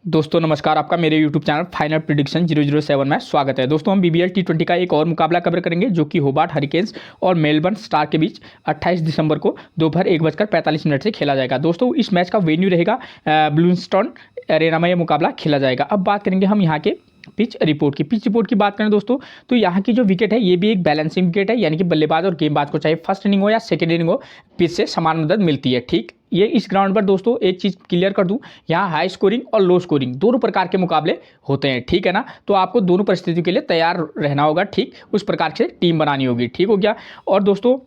दोस्तों नमस्कार, आपका मेरे YouTube चैनल फाइनल प्रेडिक्शन 007 में स्वागत है। दोस्तों हम BBL T20 का एक और मुकाबला कवर करेंगे जो कि होबार्ट हरिकेन्स और मेलबर्न स्टार के बीच 28 दिसंबर को दोपहर 1:45 से खेला जाएगा। दोस्तों इस मैच का वेन्यू रहेगा ब्लूमस्टोन एरेना में यह मुकाबला खेला जाएगा। अब बात करेंगे हम यहाँ के पिच रिपोर्ट की बात करें दोस्तों, तो यहाँ की जो विकेट है ये भी एक बैलेंसिंग विकेट है, यानी कि बल्लेबाज और गेंदबाज को चाहे फर्स्ट इनिंग हो या सेकंड इनिंग हो, पिच से समान मदद मिलती है। ठीक, ये इस ग्राउंड पर दोस्तों एक चीज़ क्लियर कर दूं, यहाँ हाई स्कोरिंग और लो स्कोरिंग दोनों प्रकार के मुकाबले होते हैं। ठीक है ना, तो आपको दोनों परिस्थितियों के लिए तैयार रहना होगा। ठीक, उस प्रकार से टीम बनानी होगी। ठीक हो गया। और दोस्तों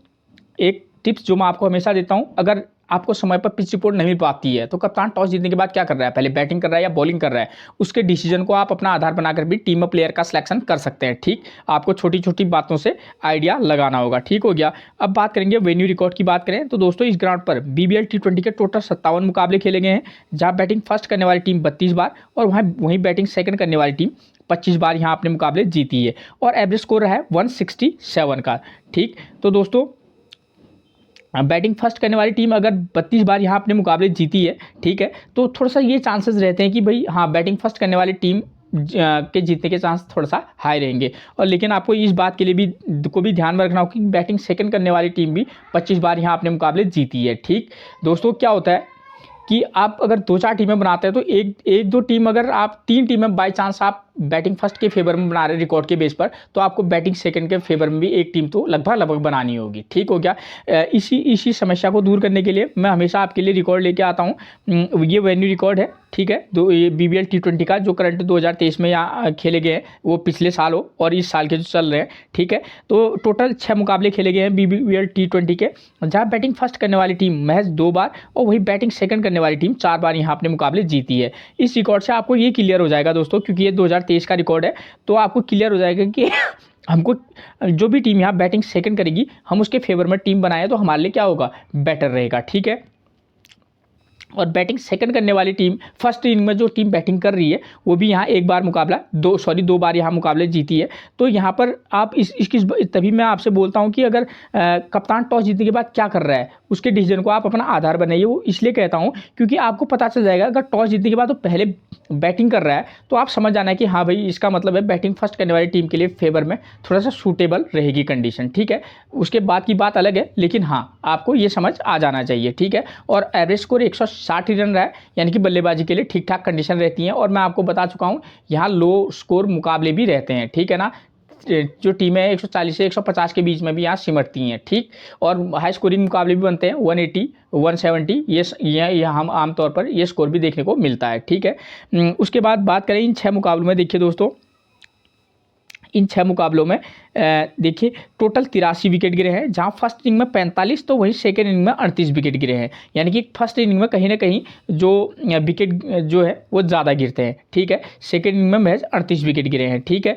एक टिप्स जो मैं आपको हमेशा देता हूं, अगर आपको समय पर पिच रिपोर्ट नहीं मिल पाती है तो कप्तान टॉस जीतने के बाद क्या कर रहा है, पहले बैटिंग कर रहा है या बॉलिंग कर रहा है, उसके डिसीजन को आप अपना आधार बनाकर भी टीम में प्लेयर का सिलेक्शन कर सकते हैं। ठीक, आपको छोटी छोटी बातों से आइडिया लगाना होगा। ठीक हो गया। अब बात करेंगे वेन्यू रिकॉर्ड की बात करें तो दोस्तों इस ग्राउंड पर BBL T20 के टोटल 57 मुकाबले खेले गए हैं, जहां बैटिंग फर्स्ट करने वाली टीम 32 बार और वहीं बैटिंग सेकंड करने वाली टीम 25 बार यहाँ अपने मुकाबले जीती है और एवरेज स्कोर है 167 का। ठीक, तो दोस्तों बैटिंग फर्स्ट करने वाली टीम अगर 32 बार यहाँ अपने मुकाबले जीती है, ठीक है, तो थोड़ा सा ये चांसेस रहते हैं कि भाई हाँ बैटिंग फर्स्ट करने वाली टीम के जीतने के चांस थोड़ा सा हाई रहेंगे। और लेकिन आपको इस बात के लिए भी ध्यान में रखना होगा कि बैटिंग सेकंड करने वाली टीम भी 25 बार यहाँ अपने मुकाबले जीती है। ठीक, दोस्तों क्या होता है कि आप अगर 2-4 टीमें बनाते हैं तो एक दो टीम, अगर आप 3 टीमें बाई चांस आप बैटिंग फर्स्ट के फेवर में बना रहे रिकॉर्ड के बेस पर, तो आपको बैटिंग सेकंड के फेवर में भी एक टीम तो लगभग बनानी होगी। ठीक हो गया। इसी समस्या को दूर करने के लिए मैं हमेशा आपके लिए रिकॉर्ड लेके आता हूँ। ये वेन्यू रिकॉर्ड है। ठीक है, ये BBL T20 का जो करंट 2023 में यहाँ खेले गए हैं, वो पिछले साल हो और इस साल के जो चल रहे हैं। ठीक है, तो टोटल 6 मुकाबले खेले गए हैं BBL T20 के, जहाँ बैटिंग फर्स्ट करने वाली टीम महज 2 बार और वही बैटिंग सेकंड करने वाली टीम 4 बार यहाँ अपने मुकाबले जीती है। इस रिकॉर्ड से आपको ये क्लियर हो जाएगा दोस्तों, क्योंकि ये 2023 का रिकॉर्ड है, तो आपको क्लियर हो जाएगा कि हमको जो भी टीम यहाँ बैटिंग सेकंड करेगी हम उसके फेवर में टीम बनाए तो हमारे लिए क्या होगा, बेटर रहेगा। ठीक है, और बैटिंग सेकंड करने वाली टीम फर्स्ट इनिंग में जो टीम बैटिंग कर रही है वो भी यहाँ एक बार मुकाबला दो बार यहाँ मुकाबले जीती है। तो यहाँ पर आप इसकी तभी मैं आपसे बोलता हूँ कि अगर कप्तान टॉस जीतने के बाद क्या कर रहा है उसके डिसीजन को आप अपना आधार बनाइए। वो इसलिए कहता हूँ क्योंकि आपको पता चल जाएगा अगर टॉस जीतने के बाद तो पहले बैटिंग कर रहा है तो आप समझ जाना है कि हाँ भाई इसका मतलब है बैटिंग फर्स्ट करने वाली टीम के लिए फेवर में थोड़ा सा सूटेबल रहेगी कंडीशन। ठीक है, उसके बाद की बात अलग है, लेकिन हाँ आपको ये समझ आ जाना चाहिए। ठीक है, और एवरेज स्कोर 160 ही रन रहा है, यानी कि बल्लेबाजी के लिए ठीक ठाक कंडीशन रहती है। और मैं आपको बता चुका हूँ यहाँ लो स्कोर मुकाबले भी रहते हैं। ठीक है ना, जो टीमें 140 से 150 के बीच में भी यहाँ सिमटती हैं। ठीक, और हाई स्कोरिंग मुकाबले भी बनते हैं 180 170, ये हम आमतौर पर ये स्कोर भी देखने को मिलता है। ठीक है, उसके बाद बात करें इन 6 मुकाबलों में, देखिए दोस्तों इन 6 मुकाबलों में देखिए टोटल 83 विकेट गिरे हैं, जहां फर्स्ट इनिंग में 45 तो वहीं सेकेंड इनिंग में 38 विकेट गिरे हैं, यानी कि फर्स्ट इनिंग में कहीं ना कहीं जो विकेट जो है वो ज़्यादा गिरते हैं। ठीक है, सेकेंड इनिंग में महज 38 विकेट गिरे हैं। ठीक है,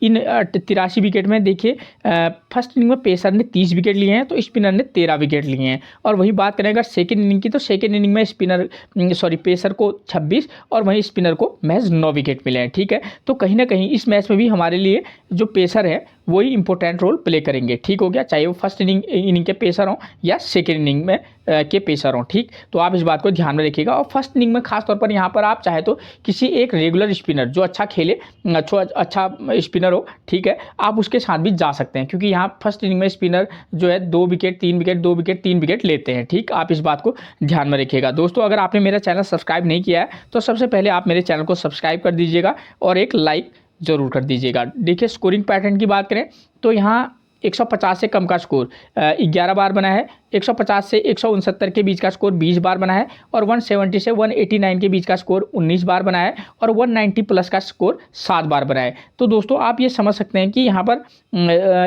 इन 83 विकेट में देखिए फर्स्ट इनिंग में पेसर ने 30 विकेट लिए हैं तो स्पिनर ने 13 विकेट लिए हैं। और वही बात करें अगर सेकेंड इनिंग की, तो सेकेंड इनिंग में पेसर को 26 और वहीं स्पिनर को महज 9 विकेट मिले हैं। ठीक है, तो कहीं ना कहीं इस मैच में भी हमारे लिए जो पेसर है वही इंपॉर्टेंट रोल प्ले करेंगे। ठीक हो गया, चाहे वो फर्स्ट इनिंग के पेसर हों या सेकेंड इनिंग में के पेसर हों। ठीक, तो आप इस बात को ध्यान में रखिएगा। और फर्स्ट इनिंग में खासतौर पर यहाँ पर आप चाहे तो किसी एक रेगुलर स्पिनर जो अच्छा खेले, अच्छा स्पिनर हो, ठीक है, आप उसके साथ भी जा सकते हैं, क्योंकि यहाँ फर्स्ट इनिंग में स्पिनर जो है 2 विकेट 3 विकेट 2 विकेट 3 विकेट लेते हैं। ठीक, आप इस बात को ध्यान में रखिएगा। दोस्तों अगर आपने मेरा चैनल सब्सक्राइब नहीं किया है तो सबसे पहले आप मेरे चैनल को सब्सक्राइब कर दीजिएगा और एक लाइक जरूर कर दीजिएगा। देखिए स्कोरिंग पैटर्न की बात करें तो यहाँ 150 से कम का स्कोर 11 बार बना है, 150 से 169 के बीच का स्कोर 20 बार बना है और 170 से 189 के बीच का स्कोर 19 बार बना है और 190 प्लस का स्कोर 7 बार बना है। तो दोस्तों आप ये समझ सकते हैं कि यहाँ पर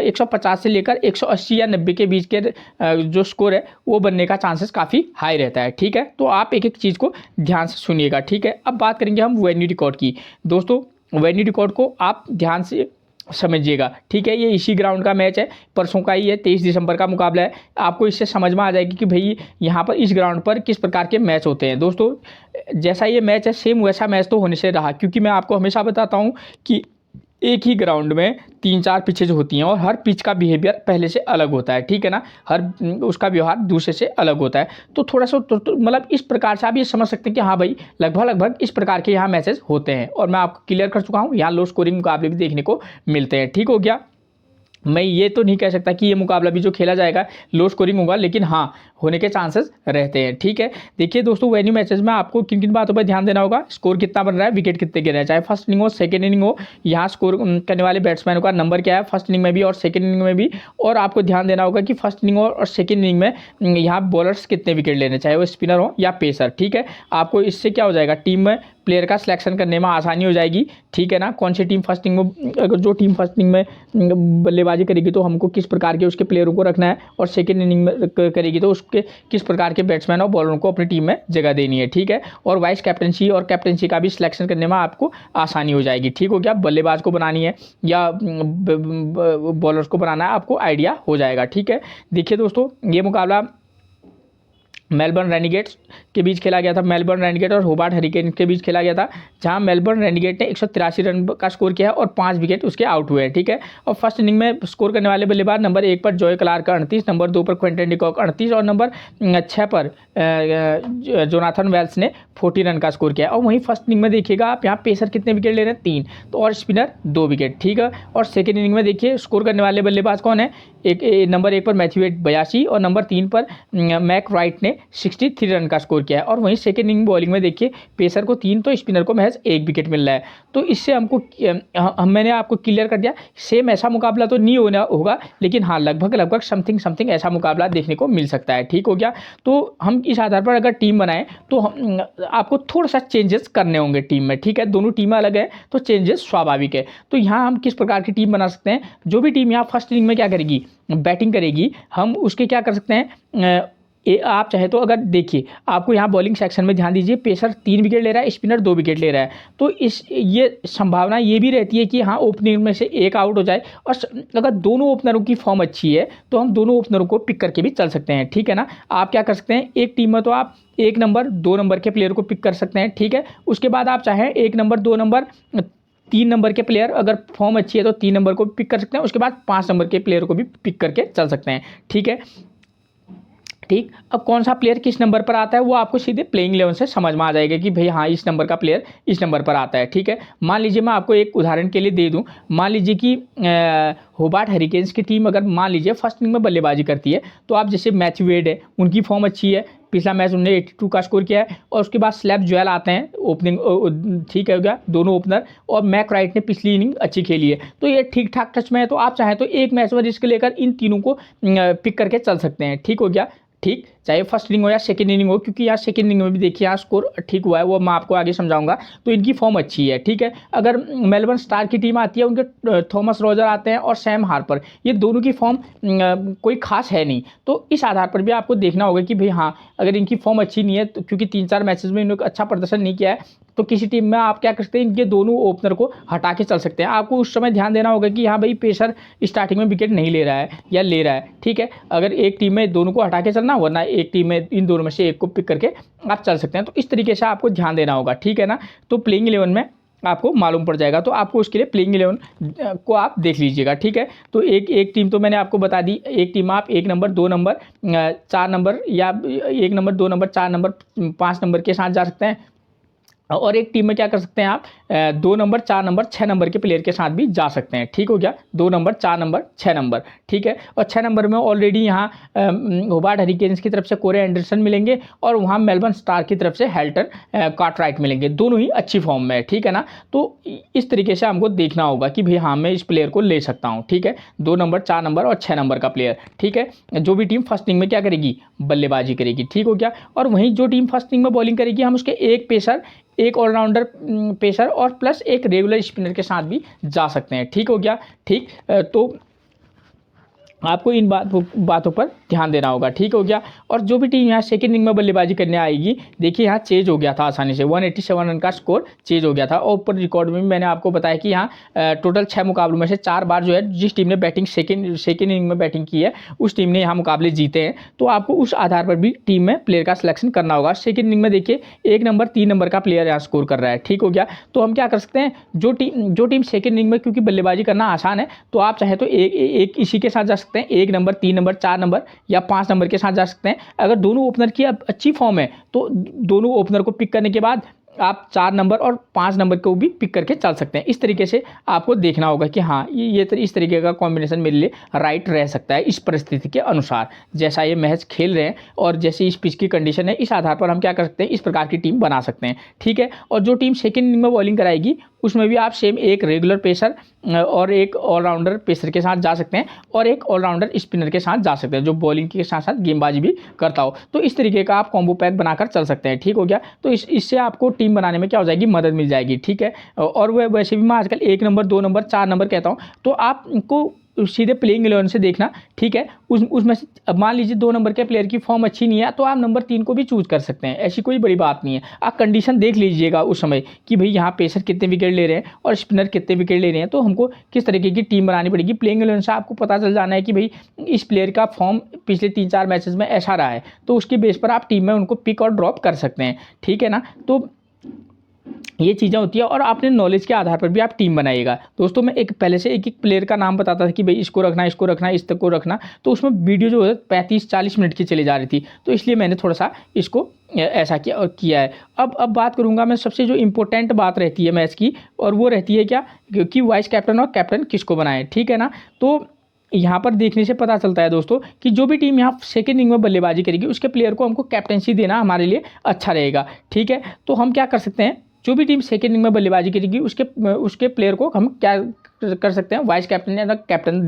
150 से लेकर 180 या 90 के बीच के जो स्कोर है वो बनने का चांसेस काफ़ी हाई रहता है। ठीक है, तो आप एक एक चीज़ को ध्यान से सुनिएगा। ठीक है, अब बात करेंगे हम वेन्यू रिकॉर्ड की। दोस्तों वेन्यू रिकॉर्ड को आप ध्यान से समझिएगा। ठीक है, ये इसी ग्राउंड का मैच है, परसों का ही है, 23 दिसंबर का मुकाबला है। आपको इससे समझ में आ जाएगी कि भाई यहाँ पर इस ग्राउंड पर किस प्रकार के मैच होते हैं। दोस्तों जैसा ये मैच है सेम वैसा मैच तो होने से रहा, क्योंकि मैं आपको हमेशा बताता हूँ कि एक ही ग्राउंड में 3-4 पिचेज होती हैं और हर पिच का बिहेवियर पहले से अलग होता है, ठीक है ना, हर उसका व्यवहार दूसरे से अलग होता है। तो थोड़ा सा तो मतलब इस प्रकार से आप ये समझ सकते हैं कि हाँ भाई लगभग इस प्रकार के यहाँ मैचेस होते हैं और मैं आपको क्लियर कर चुका हूँ। यहाँ लो स्कोरिंग मुकाबले भी देखने को मिलते हैं, ठीक हो गया। मैं ये तो नहीं कह सकता कि ये मुकाबला भी जो खेला जाएगा लो स्कोरिंग होगा, लेकिन हाँ होने के चांसेस रहते हैं, ठीक है। देखिए दोस्तों, वेन्यू मैचेस में आपको किन किन बातों पर ध्यान देना होगा, स्कोर कितना बन रहा है, विकेट कितने गिर रहे हैं, चाहे फर्स्ट इनिंग हो सेकंड इनिंग हो, यहाँ स्कोर करने वाले बैट्समैन का नंबर क्या है फर्स्ट इनिंग में भी और सेकंड इनिंग में भी। और आपको ध्यान देना होगा कि फर्स्ट इनिंग और सेकंड इनिंग में यहाँ बॉलर्स कितने विकेट लेने, चाहे वो स्पिनर हो या पेसर, ठीक है। आपको इससे क्या हो जाएगा, टीम में प्लेयर का सिलेक्शन करने में आसानी हो जाएगी, ठीक है ना। कौन सी टीम फर्स्ट इनिंग में, अगर जो टीम फर्स्ट इनिंग में बल्लेबाजी करेगी तो हमको किस प्रकार के उसके प्लेयरों को रखना है, और सेकंड इनिंग में करेगी तो उसके किस प्रकार के बैट्समैन और बॉलरों को अपनी टीम में जगह देनी है, ठीक है। और वाइस कैप्टनसी और कैप्टनसी का भी सिलेक्शन करने में आपको आसानी हो जाएगी, ठीक हो गया। बल्लेबाज को बनानी है या बॉलर्स को बनाना है, आपको आइडिया हो जाएगा, ठीक है। देखिए दोस्तों, ये मुकाबला मेलबर्न रेनिगेट्स के बीच खेला गया था, मेलबर्न रेनिगेट और होबार्ट हरिकेन के बीच खेला गया था, जहां मेलबर्न रेनिगेट ने 183 रन का स्कोर किया है और 5 विकेट उसके आउट हुए हैं, ठीक है। और फर्स्ट इनिंग में स्कोर करने वाले बल्लेबाज नंबर 1 पर जॉय क्लार्क 38, नंबर 2 पर क्विंटन डिकॉक 38 और नंबर 6 पर जोनाथन वेल्स ने 40 रन का स्कोर किया है। और वहीं फर्स्ट इनिंग में देखिएगा आप, यहाँ पेसर कितने विकेट ले रहे हैं, 3, तो और स्पिनर 2 विकेट, ठीक है। और सेकेंड इनिंग में देखिए स्कोर करने वाले बल्लेबाज कौन है, नंबर 1 पर मैथ्यू वेड 82 और नंबर 3 पर मैक राइट ने 63 रन का स्कोर किया है। और वहीं सेकेंड इनिंग बॉलिंग में देखिए पेसर को 3 तो स्पिनर को महज 1 विकेट मिल रहा है। तो इससे हमको मैंने आपको क्लियर कर दिया, सेम ऐसा मुकाबला तो नहीं होगा, लेकिन हाँ लगभग समथिंग ऐसा मुकाबला देखने को मिल सकता है, ठीक हो गया। तो हम इस आधार पर अगर टीम बनाएं तो आपको थोड़ा सा चेंजेस करने होंगे टीम में, ठीक है। दोनों टीमें अलग है तो चेंजेस स्वाभाविक है। तो यहाँ हम किस प्रकार की टीम बना सकते हैं, जो भी टीम यहाँ फर्स्ट इनिंग में क्या करेगी, बैटिंग करेगी, हम उसके क्या कर सकते हैं, आप चाहे तो अगर देखिए आपको यहाँ बॉलिंग सेक्शन में ध्यान दीजिए, पेसर 3 विकेट ले रहा है, स्पिनर 2 विकेट ले रहा है। तो ये संभावना ये भी रहती है कि हाँ ओपनिंग में से एक आउट हो जाए, और अगर दोनों ओपनरों की फॉर्म अच्छी है तो हम दोनों ओपनरों को पिक करके भी चल सकते हैं, ठीक है ना। आप क्या कर सकते हैं, एक टीम में तो आप 1 नंबर 2 नंबर के प्लेयर को पिक कर सकते हैं, ठीक है। उसके बाद आप चाहें 1 नंबर 2 नंबर 3 नंबर के प्लेयर अगर फॉर्म अच्छी है तो 3 नंबर को पिक कर सकते हैं, उसके बाद 5 नंबर के प्लेयर को भी पिक करके चल सकते हैं, ठीक है। ठीक, अब कौन सा प्लेयर किस नंबर पर आता है वो आपको सीधे प्लेइंग 11 से समझ में आ जाएगा कि भाई हाँ इस नंबर का प्लेयर इस नंबर पर आता है, ठीक है। मान लीजिए मैं आपको एक उदाहरण के लिए दे दूं, मान लीजिए कि होबार्ट हरिकेन्स की टीम अगर मान लीजिए फर्स्ट इनिंग में बल्लेबाजी करती है, तो आप जैसे मैथ्यू वेड है, उनकी फॉर्म अच्छी है, पिछला मैच उन्होंने 82 का स्कोर किया है, और उसके बाद स्लैप जोएल आते हैं ओपनिंग, ठीक है हो गया, दोनों ओपनर, और मैक राइट ने पिछली इनिंग अच्छी खेली है, तो ये ठीक ठाक टच में है। तो आप चाहें तो एक मैच में रिस्क लेकर इन तीनों को पिक करके चल सकते हैं, ठीक हो गया। ठीक, चाहे फर्स्ट इनिंग हो या सेकंड इनिंग हो, क्योंकि यहाँ सेकंड इनिंग में भी देखिए यहाँ स्कोर ठीक हुआ है, वो मैं आपको आगे समझाऊंगा। तो इनकी फॉर्म अच्छी है, ठीक है। अगर मेलबर्न स्टार की टीम आती है, उनके थॉमस रोजर आते हैं और सैम हार्पर, ये दोनों की फॉर्म कोई खास है नहीं, तो इस आधार पर भी आपको देखना होगा कि भाई हाँ अगर इनकी फॉर्म अच्छी नहीं है, तो क्योंकि 3-4 मैचेस में इन्होंने अच्छा प्रदर्शन नहीं किया है, तो किसी टीम में आप क्या कर सकते हैं, इनके दोनों ओपनर को हटा के चल सकते हैं। आपको उस समय ध्यान देना होगा कि हाँ भाई पेसर स्टार्टिंग में विकेट नहीं ले रहा है या ले रहा है, ठीक है। अगर एक टीम में दोनों को हटा के चलना, वरना एक टीम में इन दोनों में से एक को पिक करके आप चल सकते हैं। तो इस तरीके से आपको ध्यान देना होगा, ठीक है ना। तो प्लेइंग 11 में आपको मालूम पड़ जाएगा, तो आपको उसके लिए प्लेइंग 11 को आप देख लीजिएगा, ठीक है। तो एक टीम तो मैंने आपको बता दी, एक टीम आप 1 नंबर 2 नंबर 4 नंबर या 1 नंबर 2 नंबर 4 नंबर 5 नंबर के साथ जा सकते हैं, और एक टीम में क्या कर सकते हैं आप 2 नंबर 4 नंबर 6 नंबर के प्लेयर के साथ भी जा सकते हैं, ठीक हो गया। 2 नंबर 4 नंबर 6 नंबर, ठीक है। और 6 नंबर में ऑलरेडी यहाँ होबार्ट हरिकेन्स की तरफ से कोरे एंडरसन मिलेंगे, और वहाँ मेलबर्न स्टार की तरफ से हेल्टन कार्टराइट मिलेंगे, दोनों ही अच्छी फॉर्म में है, ठीक है ना। तो इस तरीके से हमको देखना होगा कि भाई हाँ मैं इस प्लेयर को ले सकता हूँ, ठीक है। 2 नंबर 4 नंबर और 6 नंबर का प्लेयर, ठीक है। जो भी टीम फर्स्ट इनिंग में क्या करेगी, बल्लेबाजी करेगी, ठीक हो गया। और वहीं जो टीम फर्स्ट इनिंग में बॉलिंग करेगी, हम उसके एक पेसर, एक ऑलराउंडर पेसर और प्लस एक रेगुलर स्पिनर के साथ भी जा सकते हैं, ठीक हो गया। ठीक, तो आपको इन बातों पर ध्यान देना होगा, ठीक हो गया। और जो भी टीम यहाँ सेकंड इनिंग में बल्लेबाजी करने आएगी, देखिए यहाँ चेज हो गया था आसानी से, 187 रन का स्कोर चेज हो गया था। और ऊपर रिकॉर्ड में भी मैंने आपको बताया कि यहाँ टोटल 6 मुकाबलों में से 4 बार जो है जिस टीम ने बैटिंग सेकेंड इनिंग में बैटिंग की है उस टीम ने यहाँ मुकाबले जीते हैं। तो आपको उस आधार पर भी टीम में प्लेयर का सिलेक्शन करना होगा। सेकेंड इनिंग में देखिए 1 नंबर 3 नंबर का प्लेयर यहाँ स्कोर कर रहा है, ठीक हो गया। तो हम क्या कर सकते हैं, जो टीम सेकेंड इनिंग में, क्योंकि बल्लेबाजी करना आसान है, तो आप चाहे तो एक इसी के साथ जा सकते हैं, 1 नंबर 3 नंबर 4 नंबर या 5 नंबर के साथ जा सकते हैं। अगर दोनों ओपनर की अच्छी फॉर्म है तो दोनों ओपनर को पिक करने के बाद आप 4 नंबर और 5 नंबर को भी पिक करके चल सकते हैं। इस तरीके से आपको देखना होगा कि हाँ इस तरीके का कॉम्बिनेशन मेरे लिए राइट रह सकता है इस परिस्थिति के अनुसार, जैसा ये मैच खेल रहे हैं और जैसी इस पिच की कंडीशन है, इस आधार पर हम क्या कर सकते हैं, इस प्रकार की टीम बना सकते हैं, ठीक है। और जो टीम सेकेंड इनिंग में बॉलिंग कराएगी उसमें भी आप सेम एक रेगुलर पेसर और एक ऑलराउंडर पेसर के साथ जा सकते हैं और एक ऑलराउंडर स्पिनर के साथ जा सकते हैं जो बॉलिंग के साथ साथ गेंदबाजी भी करता हो। तो इस तरीके का आप कॉम्बो पैक बनाकर चल सकते हैं, ठीक हो गया। तो इससे आपको टीम बनाने में क्या हो जाएगी, मदद मिल जाएगी, ठीक है। और वैसे भी मैं आजकल 1 नंबर 2 नंबर 4 नंबर कहता हूँ, तो आपको सीधे प्लेइंग 11 से देखना, ठीक है। उसमें से अब मान लीजिए 2 नंबर के प्लेयर की फॉर्म अच्छी नहीं है तो आप नंबर 3 को भी चूज कर सकते हैं, ऐसी कोई बड़ी बात नहीं है। आप कंडीशन देख लीजिएगा उस समय कि भाई यहाँ पेसर कितने विकेट ले रहे हैं और स्पिनर कितने विकेट ले रहे हैं, तो हमको किस तरीके की टीम बनानी पड़ेगी। प्लेइंग 11 से आपको पता चल जाना है कि भाई इस प्लेयर का फॉर्म पिछले 3-4 मैचेस में ऐसा रहा है, तो उसके बेस पर आप टीम में उनको पिक और ड्रॉप कर सकते हैं, ठीक है ना। तो ये चीज़ें होती है और अपने नॉलेज के आधार पर भी आप टीम बनाइएगा। दोस्तों मैं पहले से एक प्लेयर का नाम बताता था कि भाई इसको रखना, इसको रखना, इस तक को रखना, तो उसमें वीडियो जो है 35-40 मिनट की चली जा रही थी, तो इसलिए मैंने थोड़ा सा इसको ऐसा किया है। अब बात करूंगा मैं सबसे जो इम्पोर्टेंट बात रहती है मैच की, और वो रहती है क्या कि वाइस कैप्टन और कैप्टन किसको बनाएं, ठीक है ना। तो यहाँ पर देखने से पता चलता है दोस्तों कि जो भी टीम यहाँ सेकेंड इनिंग में बल्लेबाजी करेगी उसके प्लेयर को हमको कैप्टनसी देना हमारे लिए अच्छा रहेगा, ठीक है। तो हम क्या कर सकते हैं, जो भी टीम सेकेंड इनिंग में बल्लेबाजी करेगी उसके प्लेयर को हम क्या कर सकते हैं, वाइस कैप्टन या कैप्टन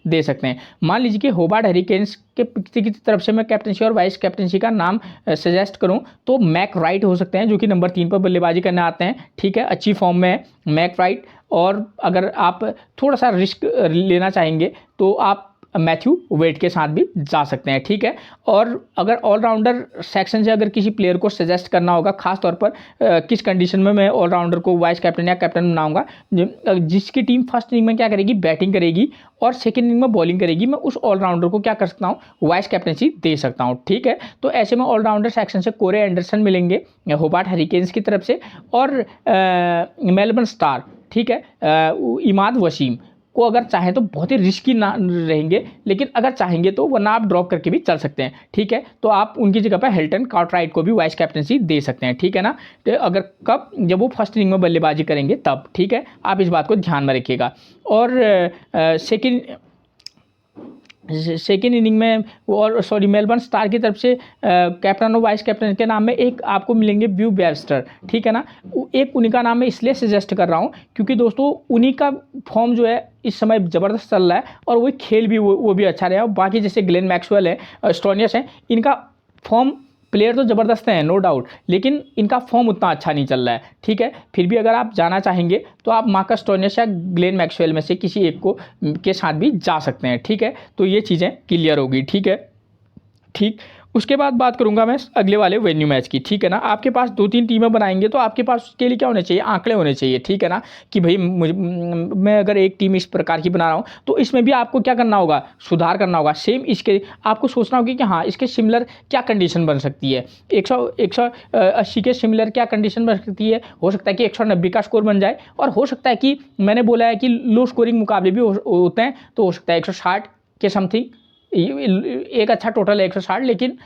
दे सकते हैं। मान लीजिए कि होबार्ट हरिकेन्स के की तरफ से मैं कैप्टनसी और वाइस कैप्टनसी का नाम सजेस्ट करूं तो मैक राइट हो सकते हैं, जो कि नंबर 3 पर बल्लेबाजी करने आते हैं, ठीक है, अच्छी फॉर्म में है मैक राइट। और अगर आप थोड़ा सा रिस्क लेना चाहेंगे तो आप मैथ्यू वेट के साथ भी जा सकते हैं, ठीक है। और अगर ऑलराउंडर सेक्शन से अगर किसी प्लेयर को सजेस्ट करना होगा, खास तौर पर किस कंडीशन में मैं ऑलराउंडर को वाइस कैप्टन या कैप्टन बनाऊंगा, जिसकी टीम फर्स्ट इनिंग में क्या करेगी, बैटिंग करेगी और सेकेंड इनिंग में बॉलिंग करेगी, मैं उस ऑलराउंडर को क्या कर सकता हूँ, वाइस कैप्टनसी दे सकता हूँ, ठीक है। तो ऐसे में ऑलराउंडर सेक्शन से कोरे एंडरसन मिलेंगे होबार्ट हरिकेन्स की तरफ से, और मेलबर्न स्टार, ठीक है, इमाद वसीम को अगर चाहें तो बहुत ही रिस्की ना रहेंगे, लेकिन अगर चाहेंगे तो वरना आप ड्रॉप करके भी चल सकते हैं, ठीक है। तो आप उनकी जगह पर हिल्टन कार्टराइट को भी वाइस कैप्टनसी दे सकते हैं, ठीक है ना। तो अगर कब, जब वो फर्स्ट इनिंग में बल्लेबाजी करेंगे तब, ठीक है, आप इस बात को ध्यान में रखिएगा। और सेकेंड इनिंग में मेलबर्न स्टार की तरफ से कैप्टन और वाइस कैप्टन के नाम में एक आपको मिलेंगे ब्यू वेबस्टर, ठीक है ना। एक उन्हीं का नाम मैं इसलिए सजेस्ट कर रहा हूँ क्योंकि दोस्तों उन्हीं का फॉर्म जो है इस समय ज़बरदस्त चल रहा है और वही खेल भी वो भी अच्छा रहा है। और बाकी जैसे ग्लेन मैक्सवेल है, स्टोनियस है, इनका फॉर्म, प्लेयर तो ज़बरदस्त हैं नो डाउट, लेकिन इनका फॉर्म उतना अच्छा नहीं चल रहा है, ठीक है। फिर भी अगर आप जाना चाहेंगे तो आप मार्कस स्टोनियस या ग्लेन मैक्सवेल में से किसी एक को के साथ भी जा सकते हैं, ठीक है। तो ये चीज़ें क्लियर होगी, ठीक है, ठीक। उसके बाद बात करूंगा मैं अगले वाले वेन्यू मैच की, ठीक है ना। आपके पास 2-3 टीमें बनाएंगे तो आपके पास उसके लिए क्या होने चाहिए, आंकड़े होने चाहिए, ठीक है ना, कि भाई मैं अगर एक टीम इस प्रकार की बना रहा हूँ तो इसमें भी आपको क्या करना होगा, सुधार करना होगा। सेम इसके आपको सोचना होगा कि हाँ इसके सिमिलर क्या कंडीशन बन सकती है, 180 के सिमिलर क्या कंडीशन बन सकती है। हो सकता है कि 190 का स्कोर बन जाए, और हो सकता है कि मैंने बोला है कि लो स्कोरिंग मुकाबले भी होते हैं, तो हो सकता है 160 के समथिंग, एक अच्छा टोटल है 160, लेकिन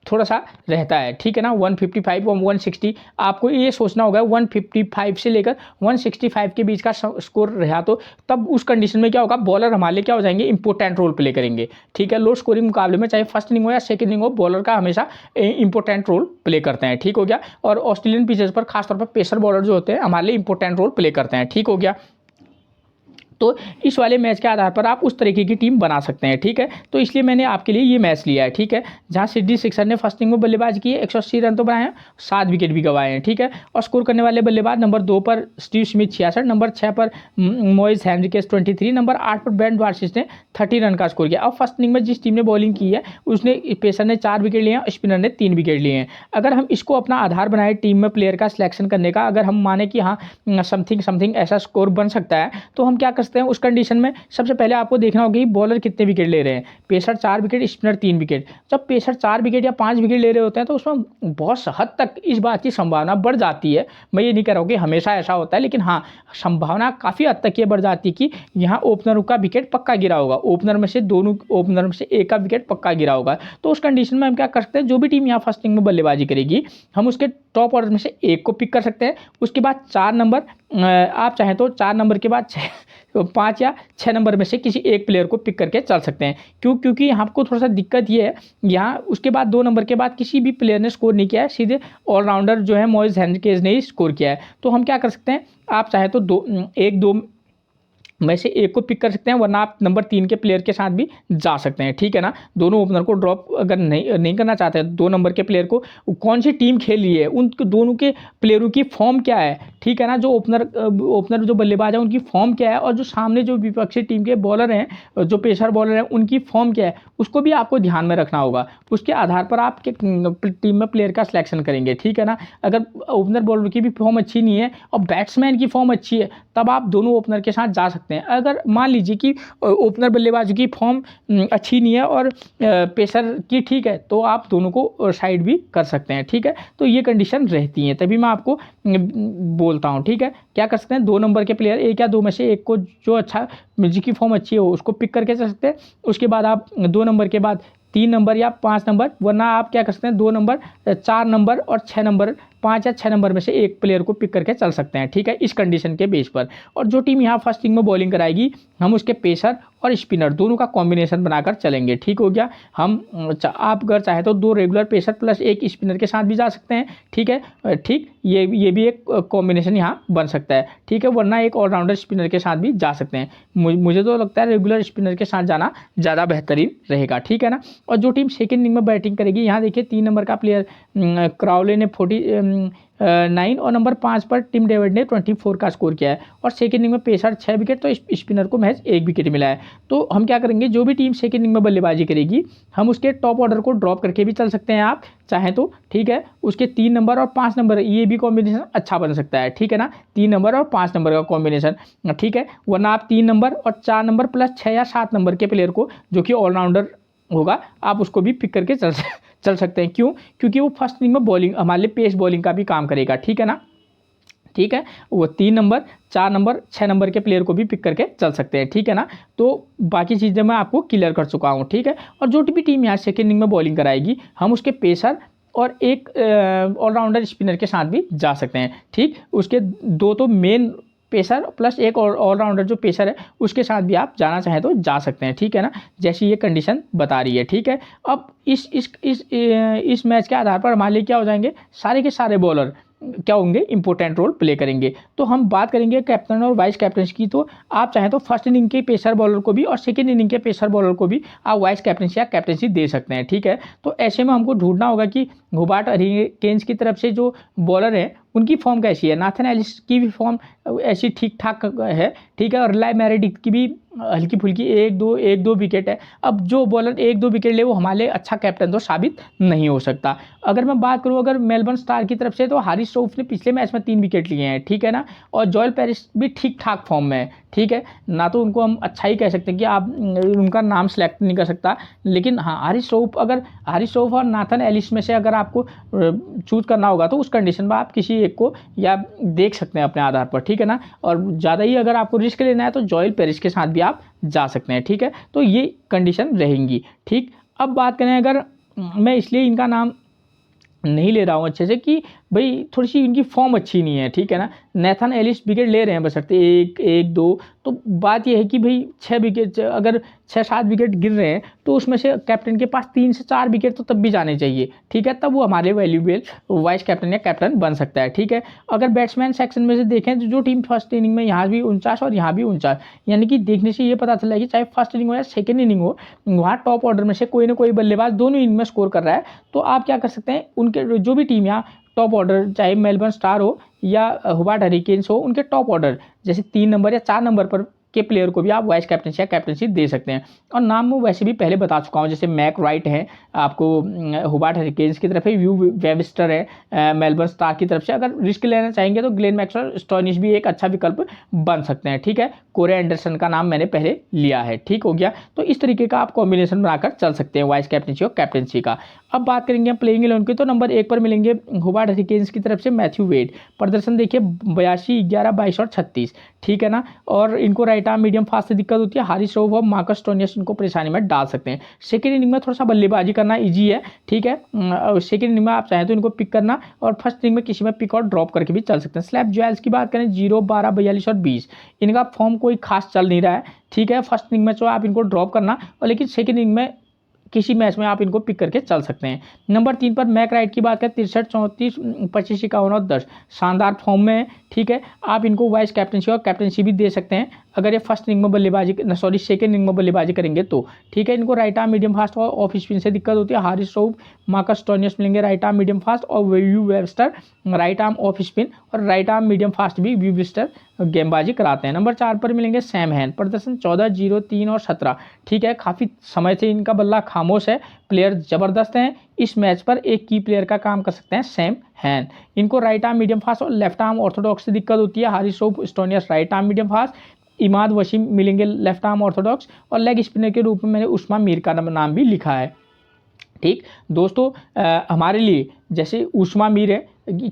थोड़ा सा रहता है, ठीक है ना। 155 और 160 आपको ये सोचना होगा, 155 से लेकर 165 के बीच का स्कोर रहा तो तब उस कंडीशन में क्या होगा, बॉलर हमारे लिए क्या हो जाएंगे, इंपॉर्टेंट रोल प्ले करेंगे, ठीक है। लो स्कोरिंग मुकाबले में चाहे फर्स्ट इनिंग हो या सेकंड इनिंग हो, बॉलर का हमेशा इंपॉर्टेंट रोल प्ले करते हैं, ठीक हो गया। और ऑस्ट्रेलियन पिचेस पर खासतौर पर पेसर बॉलर जो होते हैं हमारे लिए इंपॉर्टेंट रोल प्ले करते हैं, ठीक हो गया। तो इस वाले मैच के आधार पर आप उस तरीके की टीम बना सकते हैं, ठीक है। तो इसलिए मैंने आपके लिए ये मैच लिया है, ठीक है, जहां सिडनी सिक्सर ने फर्स्ट इनिंग में बल्लेबाजी की है, 180 रन तो बनाए हैं, 7 विकेट भी गंवाए हैं, ठीक है। और स्कोर करने वाले बल्लेबाज नंबर 2 पर स्टीव स्मिथ 66, नंबर 6 पर मोइस हेनरिकेस 23, नंबर 8 पर बेन वार्शिस ने 30 रन का स्कोर किया। अब फर्स्ट इनिंग में जिस टीम ने बॉलिंग की है उसने पेसर ने 4 विकेट लिए हैं, स्पिनर ने 3 विकेट लिए हैं। अगर हम इसको अपना आधार बनाए टीम में प्लेयर का सिलेक्शन करने का, अगर हम माने कि हाँ समथिंग ऐसा स्कोर बन सकता है, तो हम क्या कर सकते हैं उस कंडीशन में। सबसे पहले आपको देखना होगा कि बॉलर कितने विकेट ले रहे हैं। Pacer 4 wicket, spinner 3 wicket. जब पेसर 4 विकेट या 5 विकेट ले रहे होते हैं तो उसमें बहुत हद तक इस बात की संभावना बढ़ जाती है। मैं ये नहीं कह रहा हूँ कि हमेशा ऐसा होता है, लेकिन हाँ संभावना काफ़ी हद तक ये बढ़ जाती है कि यहाँ ओपनर का विकेट पक्का गिरा होगा, ओपनर में से एक का विकेट पक्का गिरा होगा। तो उस कंडीशन में हम क्या कर सकते हैं, जो भी टीम यहाँ फर्स्ट इनिंग में बल्लेबाजी करेगी हम उसके टॉप ऑर्डर में से एक को पिक कर सकते हैं। उसके बाद 4 नंबर, आप चाहें तो 4 नंबर के बाद 5 या 6 नंबर में से किसी एक प्लेयर को पिक करके चल सकते हैं। क्योंकि यहाँ आपको थोड़ा सा दिक्कत ये है, यहाँ उसके बाद 2 नंबर के बाद किसी भी प्लेयर ने स्कोर नहीं किया है, सीधे ऑलराउंडर जो है मोइस हेनरिकेस ने ही स्कोर किया है। तो हम क्या कर सकते हैं, आप चाहे तो 2 में से एक को पिक कर सकते हैं, वरना आप नंबर 3 के प्लेयर के साथ भी जा सकते हैं, ठीक है ना। दोनों ओपनर को ड्रॉप अगर नहीं करना चाहते हैं, 2 नंबर के प्लेयर को कौन सी टीम खेल रही है, उन दोनों के प्लेयरों की फॉर्म क्या है, ठीक है ना। जो ओपनर जो बल्लेबाज है उनकी फॉर्म क्या है, और जो सामने जो विपक्षी टीम के बॉलर हैं, जो पेशर बॉलर हैं, उनकी फॉर्म क्या है, उसको भी आपको ध्यान में रखना होगा। उसके आधार पर आप टीम में प्लेयर का सिलेक्शन करेंगे, ठीक है ना। अगर ओपनर बॉलर की भी फॉर्म अच्छी नहीं है और बैट्समैन की फॉर्म अच्छी है, तब आप दोनों ओपनर के साथ जा सकते हैं। अगर मान लीजिए कि ओपनर बल्लेबाजों की फॉर्म अच्छी नहीं है और पेसर की ठीक है, तो आप दोनों को साइड भी कर सकते हैं, ठीक है। तो ये कंडीशन रहती है, तभी मैं आपको बोलता हूँ, ठीक है। क्या कर सकते हैं, 2 नंबर के प्लेयर, 1 या 2 में से एक को, जो अच्छा जिसकी फॉर्म अच्छी हो उसको पिक करके चल सकते हैं। उसके बाद आप 2 नंबर के बाद 3 नंबर या 5 नंबर, वरना आप क्या कर सकते हैं 2 नंबर, 4 नंबर और 6 नंबर, 5 या 6 नंबर में से एक प्लेयर को पिक करके चल सकते हैं, ठीक है, इस कंडीशन के बेस पर। और जो टीम यहाँ फर्स्ट इनिंग में बॉलिंग कराएगी हम उसके पेसर और स्पिनर दोनों का कॉम्बिनेशन बनाकर चलेंगे, ठीक हो गया। आप अगर चाहे तो 2 रेगुलर पेसर प्लस 1 स्पिनर के साथ भी जा सकते हैं, ठीक है, ठीक, ये भी एक कॉम्बिनेशन यहाँ बन सकता है, ठीक है। वरना एक ऑलराउंडर स्पिनर के साथ भी जा सकते हैं। मुझे तो लगता है रेगुलर स्पिनर के साथ जाना ज़्यादा बेहतरीन रहेगा, ठीक है ना। और जो टीम सेकेंड इनिंग में बैटिंग करेगी, यहाँ देखिए 3 नंबर का प्लेयर क्राउले ने 49 और नंबर 5 पर टिम डेविड ने 24 का स्कोर किया है। और सेकेंड इनिंग में पेसर 6 विकेट, तो स्पिनर को महज 1 विकेट मिला है। तो हम क्या करेंगे, जो भी टीम सेकेंड इनिंग में बल्लेबाजी करेगी हम उसके टॉप ऑर्डर को ड्रॉप करके भी चल सकते हैं आप चाहें तो, ठीक है। उसके 3 नंबर और 5 नंबर, ये भी कॉम्बिनेशन अच्छा बन सकता है, ठीक है ना। 3 नंबर और 5 नंबर का कॉम्बिनेशन, ठीक है। वरना आप 3 नंबर और 4 नंबर प्लस 6 या 7 नंबर के प्लेयर को, जो कि ऑलराउंडर होगा, आप उसको भी पिक करके चल सकते हैं। क्यों? क्योंकि वो फर्स्ट इनिंग में बॉलिंग, हमारे लिए पेस बॉलिंग का भी काम करेगा, ठीक है ना, ठीक है। वो 3 नंबर, 4 नंबर, 6 नंबर के प्लेयर को भी पिक करके चल सकते हैं, ठीक है ना। तो बाकी चीज़ें मैं आपको क्लियर कर चुका हूँ, ठीक है। और जो भी टीम यहाँ सेकेंड इनिंग में बॉलिंग कराएगी हम उसके पेसर और एक ऑलराउंडर स्पिनर के साथ भी जा सकते हैं, ठीक। उसके 2 तो मेन पेसर प्लस एक ऑलराउंडर जो पेसर है उसके साथ भी आप जाना चाहें तो जा सकते हैं, ठीक है ना, जैसी ये कंडीशन बता रही है, ठीक है। अब इस मैच के आधार पर हमारे लिए क्या हो जाएंगे, सारे के सारे बॉलर क्या होंगे, इंपॉर्टेंट रोल प्ले करेंगे। तो हम बात करेंगे कैप्टन और वाइस कैप्टन की। तो आप चाहें तो फर्स्ट इनिंग के पेसर बॉलर को भी और सेकंड इनिंग के पेसर बॉलर को भी आप वाइस कैप्टनसी या कैप्टनसी दे सकते हैं, ठीक है। तो ऐसे में हमको ढूंढना होगा कि होबार्ट हरिकेन्स की तरफ से जो बॉलर है उनकी फॉर्म कैसी है। नाथन एलिस की भी फॉर्म ऐसी ठीक ठाक है, ठीक है। और रिलाई मेरेडिथ की भी हल्की फुल्की 1-2 विकेट है। अब जो बॉलर 1-2 विकेट ले वो हमारे लिए अच्छा कैप्टन तो साबित नहीं हो सकता। अगर मैं बात करूं अगर मेलबर्न स्टार की तरफ से, तो हारिस रऊफ ने पिछले मैच में 3 विकेट लिए हैं, ठीक है ना। और जोएल पेरिस भी ठीक ठाक फॉर्म में है, ठीक है ना। तो उनको हम अच्छा ही कह सकते हैं कि आप उनका नाम सेलेक्ट नहीं कर सकता, लेकिन हाँ हारिस रऊफ और नाथन एलिस में से अगर आपको चूज करना होगा तो उस कंडीशन में आप किसी एक को या देख सकते हैं अपने आधार पर, ठीक है ना। और ज़्यादा ही अगर आपको रिस्क लेना है तो जोएल पेरिस के साथ भी आप जा सकते हैं, ठीक है। तो ये कंडीशन रहेंगी, ठीक। अब बात करें, अगर मैं इसलिए इनका नाम नहीं ले रहा हूँ अच्छे से कि भाई थोड़ी सी इनकी फॉर्म अच्छी नहीं है, ठीक है ना। नेथन एलिस विकेट ले रहे हैं बशर्ते एक एक दो, तो बात यह है कि भाई 6 विकेट, अगर 6-7 विकेट गिर रहे हैं तो उसमें से कैप्टन के पास 3 से 4 विकेट तो तब भी जाने चाहिए, ठीक है, तब वो हमारे वैल्यूएबल वाइस कैप्टन या कैप्टन बन सकता है, ठीक है। अगर बैट्समैन सेक्शन में से देखें तो जो टीम फर्स्ट इनिंग में यहाँ भी 49 और यहाँ भी 49, यानी कि देखने से ये पता चला है कि चाहे फर्स्ट इनिंग हो या सेकेंड इनिंग हो, वहाँ टॉप ऑर्डर में से कोई ना कोई बल्लेबाज दोनों इनिंग में स्कोर कर रहा है। तो आप क्या कर सकते हैं, उनके जो भी टीम यहाँ टॉप ऑर्डर, चाहे मेलबर्न स्टार हो या होबार्ट हरिकेन्स हो, उनके टॉप ऑर्डर जैसे 3 नंबर या 4 नंबर पर के प्लेयर को भी आप वाइस कैप्टनसी या कैप्टनसी दे सकते हैं। और नाम मैं वैसे भी पहले बता चुका हूँ, जैसे मैक राइट है आपको होबार्ट हरिकेन्स की तरफ है, व्यू वेबस्टर है मेलबर्न स्टार की तरफ से। अगर रिस्क लेना चाहेंगे तो ग्लेन मैक्सवेल स्टोइनिस भी एक अच्छा विकल्प बन सकते हैं, ठीक है। कोरे एंडरसन का नाम मैंने पहले लिया है, ठीक हो गया। तो इस तरीके का आप कॉम्बिनेशन बनाकर चल सकते हैं वाइस कैप्टनसी और कैप्टनसी का। अब बात करेंगे हम प्लेइंग 11 की, तो नंबर 1 पर मिलेंगे होबार्ट हरिकेन्स की तरफ से मैथ्यू वेड। प्रदर्शन देखिए 82, 11, 22 और 36, ठीक है ना। और इनको राइट आर्म मीडियम फास्ट से दिक्कत होती है, हारिस राउफ और मार्कस स्टोइनिस इनको परेशानी में डाल सकते हैं। सेकेंड इनिंग में थोड़ा सा बल्लेबाजी करना ईजी है, ठीक है। सेकेंड इनिंग में आप चाहें तो इनको पिक करना, और फर्स्ट इनिंग में किसी में पिक और ड्रॉप करके भी चल सकते हैं। स्लैप ज्वेल्स की बात करें 0, 12, 42 और 20, इनका फॉर्म कोई खास चल नहीं रहा है, ठीक है। फर्स्ट इनिंग में तो आप इनको ड्रॉप करना, और लेकिन सेकेंड इनिंग में किसी मैच में आप इनको पिक करके चल सकते हैं। नंबर 3 पर मैक राइट की बात करें 63, 34, 25, 51 और 10, शानदार फॉर्म में है, ठीक है। आप इनको वाइस कैप्टनसी और कैप्टनसी भी दे सकते हैं अगर ये फर्स्ट इनिंग में बल्लेबाजी सेकेंड इनिंग में बल्लेबाजी करेंगे तो, ठीक है। इनको राइट आर्म मीडियम फास्ट और ऑफ स्पिन से दिक्कत होती है। हारिस राउफ, मार्कस स्टोइनिस मिलेंगे राइट आर्म मीडियम फास्ट, और view Webster right arm off spin और राइट आर्म मीडियम फास्ट भी व्यू वेबस्टर गेंदबाजी कराते हैं। नंबर 4 पर मिलेंगे सैम हैन। प्रदर्शन 14, 0, 3 और 17, ठीक है। काफ़ी समय से इनका बल्ला खामोश है, प्लेयर ज़बरदस्त हैं। इस मैच पर एक की प्लेयर का काम कर सकते हैं सैम हैन। इनको राइट आर्म मीडियम फास्ट और लेफ्ट आर्म ऑर्थोडॉक्स से दिक्कत होती है। Haris Rauf, Stoinis right arm medium fast, Imad Wasim मिलेंगे लेफ्ट आर्म ऑर्थोडॉक्स, और लेग स्पिनर के रूप में मैंने उस्मान मीर का नाम भी लिखा है, ठीक दोस्तों। हमारे लिए जैसे उस्मान मीर है,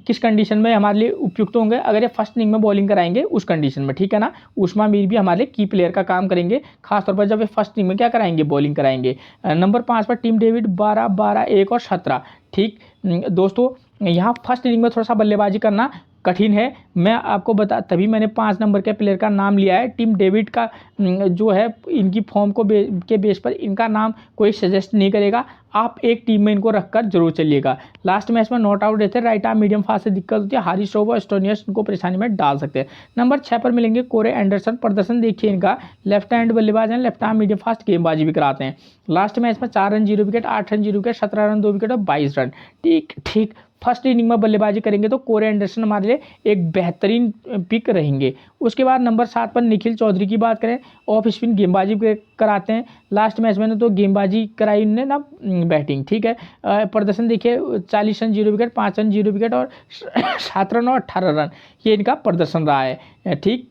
किस कंडीशन में हमारे लिए उपयुक्त होंगे, अगर ये फर्स्ट इनिंग में बॉलिंग कराएंगे उस कंडीशन में, ठीक है ना। उस्मान मीर भी हमारे लिए की प्लेयर का काम करेंगे, खासतौर पर जब ये फर्स्ट इनिंग में क्या कराएंगे, बॉलिंग कराएंगे। नंबर 5 पर टीम डेविड 12, 12, 1 और 17, ठीक दोस्तों। यहाँ फर्स्ट इनिंग में थोड़ा सा बल्लेबाजी करना कठिन है, मैं आपको तभी मैंने 5 नंबर के प्लेयर का नाम लिया है। टीम डेविड का जो है इनकी फॉर्म को के बेस पर इनका नाम कोई सजेस्ट नहीं करेगा, आप एक टीम में इनको रखकर जरूर चलिएगा। लास्ट मैच में नॉट आउट रहते हैं, राइट आर्म मीडियम फास्ट से दिक्कत होती है। हारिस राउफ और स्टोइनिस इनको परेशानी में डाल सकते हैं। नंबर 6 पर मिलेंगे कोरे एंडरसन। प्रदर्शन देखिए इनका, लेफ्ट हैंड बल्लेबाज हैं, लेफ्ट आर्म मीडियम फास्ट गेंदबाजी भी कराते हैं। लास्ट मैच में 4 run 0 wicket, 8 run 0 wicket, 17 run 2 wicket और 22 रन, ठीक। फर्स्ट इनिंग में बल्लेबाजी करेंगे तो कोरे एंडरसन हमारे लिए एक बेहतरीन पिक रहेंगे। उसके बाद नंबर 7 पर निखिल चौधरी की बात करें, ऑफ स्पिन गेंदबाजी कराते हैं। लास्ट मैच में तो गेंदबाजी कराई उन्होंने ना, बैटिंग, ठीक है। प्रदर्शन देखिए 40 रन 0 विकेट, 5 रन 0 विकेट और 7 रन और 18 रन, ये इनका प्रदर्शन रहा है, ठीक।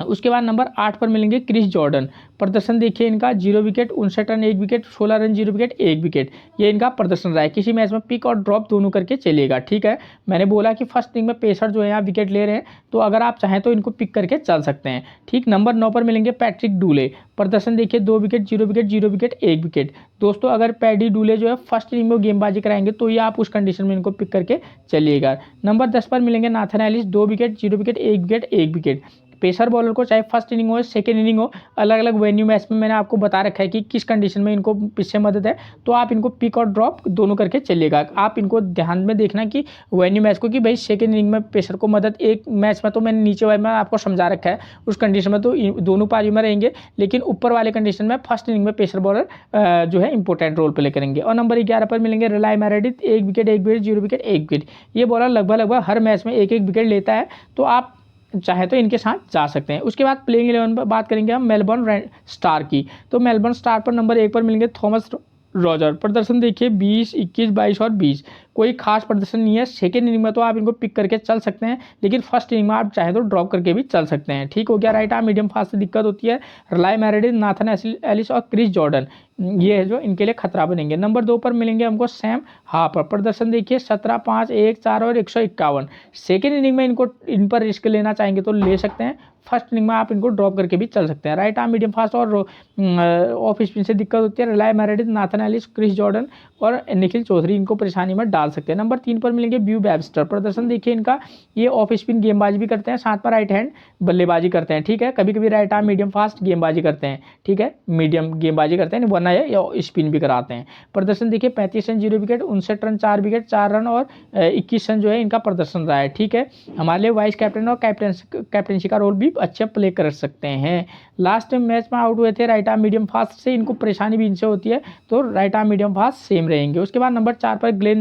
उसके बाद नंबर 8 पर मिलेंगे क्रिस जॉर्डन। प्रदर्शन देखिए इनका 0 wicket, 59 run 1 wicket, 16 run 0 wicket 1 wicket, ये इनका प्रदर्शन रहा है। किसी मैच में पिक और ड्रॉप दोनों करके चलेगा, ठीक है। मैंने बोला कि फर्स्ट इनिंग में पेसर जो है यहाँ विकेट ले रहे हैं, तो अगर आप चाहें तो इनको पिक करके चल सकते हैं, ठीक। नंबर 9 पर मिलेंगे पैट्रिक डूले। प्रदर्शन देखिए 2 विकेट, 0 विकेट, 0 विकेट 1 विकेट। दोस्तों अगर पैडी डूले जो है फर्स्ट इनिंग में गेंदबाजी कराएंगे तो ये आप उस कंडीशन में इनको पिक करके चलिएगा। नंबर 10 पर मिलेंगे Nathan Ellis. 2 wicket, 0 wicket, 1 wicket, 1 wicket. Pacer bowler को चाहे फर्स्ट इनिंग हो सेकेंड इनिंग हो, अलग अलग वेन्यू मैच में मैंने आपको बता रखा है कि किस कंडीशन में इनको पीछे मदद है, तो आप इनको पिक और ड्रॉप दोनों करके चलिएगा। आप इनको ध्यान में देखना कि वेन्यू मैच को कि भाई सेकेंड इनिंग में पेसर को मदद, एक मैच में तो मैंने नीचे वाले में आपको समझा रखा है, उस कंडीशन में तो दोनों पारी में रहेंगे, लेकिन ऊपर वाले कंडीशन में फर्स्ट इनिंग में पेसर बॉलर जो है इंपॉर्टेंट रोल प्ले करेंगे। और नंबर 11 पर मिलेंगे Riley Meredith. 1 wicket, 1 wicket, 0 wicket, 1 wicket, ये बॉलर लगभग हर मैच में एक विकेट लेता है, तो आप चाहे तो इनके साथ जा सकते हैं। उसके बाद प्लेइंग 11 पर बात करेंगे हम मेलबर्न स्टार की, तो मेलबर्न स्टार पर नंबर 1 पर मिलेंगे थॉमस रॉजर। प्रदर्शन देखिए 20, 21, 22 और 20, कोई खास प्रदर्शन नहीं है। सेकेंड इनिंग में तो आप इनको पिक करके चल सकते हैं, लेकिन फर्स्ट इनिंग में आप चाहे तो ड्रॉप करके भी चल सकते हैं, ठीक हो गया। राइट आर्म मीडियम फास्ट से दिक्कत होती है। रिलाय मेरेडिथ, नाथन एलिस और क्रिस जॉर्डन, ये है जो इनके लिए खतरा बनेंगे। नंबर 2 पर मिलेंगे हमको सैम हापर, प्रदर्शन देखिए 17, 5, 1, 4 और 151। सेकेंड इनिंग में इन पर रिस्क लेना चाहेंगे तो ले सकते हैं, फर्स्ट इनिंग में आप इनको ड्रॉप करके भी चल सकते हैं। राइट आर्म मीडियम फास्ट और ऑफ स्पिन से दिक्कत होती है, Riley Meredith, Nathan Ellis, Chris Jordan और निखिल चौधरी इनको परेशानी में डाल सकते हैं। नंबर 3 पर मिलेंगे ब्यू वेबस्टर, प्रदर्शन देखिए इनका, ये ऑफ स्पिन गेंदबाजी भी करते हैं, साथ पर राइट हैंड बल्लेबाजी करते हैं, ठीक है, कभी कभी राइट आर्म मीडियम फास्ट गेंदबाजी करते हैं, ठीक है, मीडियम गेंदबाजी करते हैं, वरना या स्पिन भी कराते हैं। प्रदर्शन देखिए 35 run 0 wicket, 59 run 4 wicket, 4 run और 21 रन जो है इनका प्रदर्शन रहा है, ठीक है। हमारे लिए वाइस कैप्टन और कैप्टनसी का रोल भी अच्छा प्ले कर सकते हैं। लास्ट मैच में आउट हुए थे राइट आर्म मीडियम फास्ट से, इनको परेशानी भी इनसे होती है, तो right arm medium fast same रहेंगे। उसके बाद नंबर 4 पर ग्लेन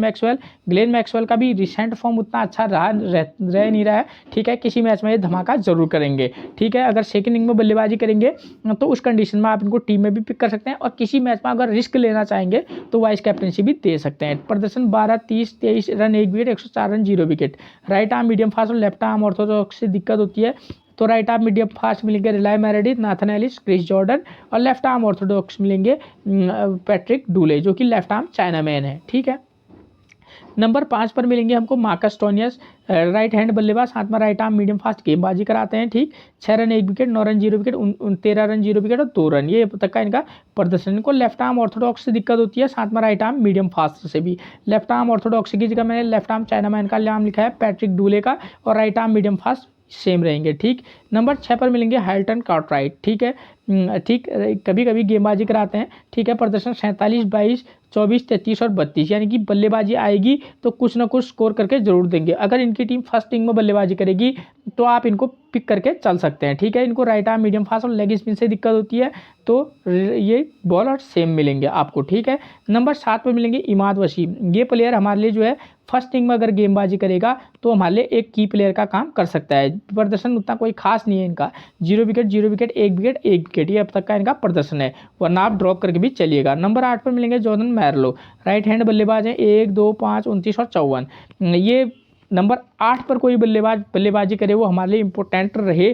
मैक्सवेल का भी रिसेंट फॉर्म उतना अच्छा रह नहीं रहा है, ठीक है, किसी मैच में ये धमाका जरूर करेंगे, ठीक है। अगर सेकंड इनिंग में बल्लेबाजी करेंगे तो उस कंडीशन में आप इनको टीम में भी पिक कर सकते हैं, और किसी मैच में अगर रिस्क लेना चाहेंगे तो वाइस कैप्टनसी भी दे सकते हैं। प्रदर्शन 12, 30, 23 run 1 wicket, 104 run 0 wicket. Right arm medium fast और लेफ्ट आर्म ऑर्थोडॉक्स से दिक्कत होती है, तो राइट आर्म मीडियम फास्ट मिलेंगे Riley Meredith, Nathan Ellis, Chris Jordan, और लेफ्ट आर्म ऑर्थोडॉक्स मिलेंगे पैट्रिक डूले, जो कि लेफ्ट आर्म चाइनामैन है, ठीक है। नंबर 5 पर मिलेंगे हमको मार्कस स्टोनियस, राइट हैंड बल्लेबाज, साथ में राइट आर्म मीडियम फास्ट गेंदबाजी कराते हैं, ठीक, 6 run 1 wicket, 9 run 0 wicket, 13 run 0 wicket और 2 रन, ये तक का इनका प्रदर्शन। इनको लेफ्ट आर्म ऑर्थोडॉक्स से दिक्कत होती है, साथ में राइट आर्म मीडियम फास्ट से भी। लेफ्ट आर्म ऑर्थोडॉक्स की जगह मैंने लेफ्ट आर्म चाइनामैन का नाम लिखा है, पैट्रिक डूले का, और right arm medium fast same रहेंगे, ठीक। नंबर 6 पर मिलेंगे हैल्टन कार्टराइट, ठीक है, ठीक, कभी कभी गेंदबाजी कराते हैं, ठीक है। प्रदर्शन 47, 22, 24, 33 और 32, यानी कि बल्लेबाजी आएगी तो कुछ ना कुछ स्कोर करके जरूर देंगे। अगर इनकी टीम फर्स्ट इनिंग में बल्लेबाजी करेगी तो आप इनको पिक करके चल सकते हैं, ठीक है। इनको राइट आर्म मीडियम फास्ट और लेग स्पिन से दिक्कत होती है, तो ये बॉलर सेम मिलेंगे आपको, ठीक है। नंबर 7 पर मिलेंगे इमाद वसीम, ये प्लेयर हमारे लिए जो है फर्स्ट इनिंग में अगर गेंदबाजी करेगा तो हमारे लिए एक की प्लेयर का काम कर सकता है। प्रदर्शन उतना कोई खास नहीं है इनका, 0 विकेट, 0 विकेट, 1 विकेट, 1 विकेट, ये अब तक का इनका प्रदर्शन है, वरना आप ड्रॉप करके भी चलिएगा। नंबर 8 पर मिलेंगे जॉर्डन मैरलो, राइट हैंड बल्लेबाज हैं, 1, 2, 5, 29 और 54। ये नंबर 8 पर कोई बल्लेबाजी करे वो हमारे लिए इम्पोर्टेंट रहे,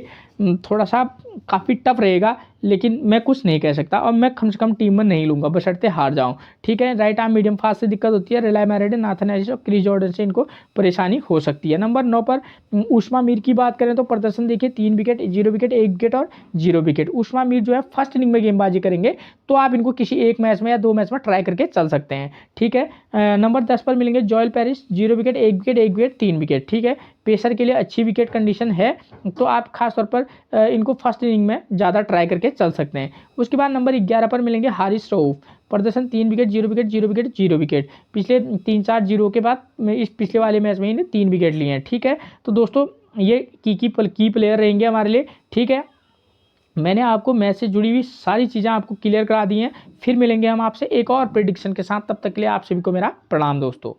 थोड़ा सा काफ़ी टफ रहेगा, लेकिन मैं कुछ नहीं कह सकता, और मैं कम से कम टीम में नहीं लूँगा बशर्ते हार जाऊँ, ठीक है। राइट आर्म मीडियम फास्ट से दिक्कत होती है, रिलाय मेरेडिथ, नाथन एलिस और क्रिस जॉर्डन से इनको परेशानी हो सकती है। नंबर 9 पर उस्मा मीर की बात करें तो प्रदर्शन देखिए 3 विकेट, 0 विकेट, 1 विकेट और 0 विकेट। उस्मा मीर जो है फर्स्ट इनिंग में गेंदबाजी करेंगे तो आप इनको किसी एक मैच में या 2 मैच में ट्राई करके चल सकते हैं, ठीक है। नंबर 10 पर मिलेंगे Joel Paris, 0 wicket, 1 wicket, 1 wicket, 3 wicket, ठीक है। पेसर के लिए अच्छी विकेट कंडीशन है, तो आप खासतौर पर इनको फर्स्ट इनिंग में ज़्यादा ट्राई करके चल सकते हैं। उसके बाद नंबर 11 पर मिलेंगे हारिस रऊफ, प्रदर्शन 3 विकेट, 0 विकेट, 0 विकेट, 0 विकेट। पिछले 3-4 जीरो के बाद इस पिछले वाले मैच में इन्हें 3 विकेट लिए हैं, ठीक है। तो दोस्तों ये की प्लेयर रहेंगे हमारे लिए, ठीक है। मैंने आपको मैच से जुड़ी हुई सारी चीज़ें आपको क्लियर करा दी हैं। फिर मिलेंगे हम आपसे एक और प्रेडिक्शन के साथ, तब तक के लिए आप सभी को मेरा प्रणाम दोस्तों।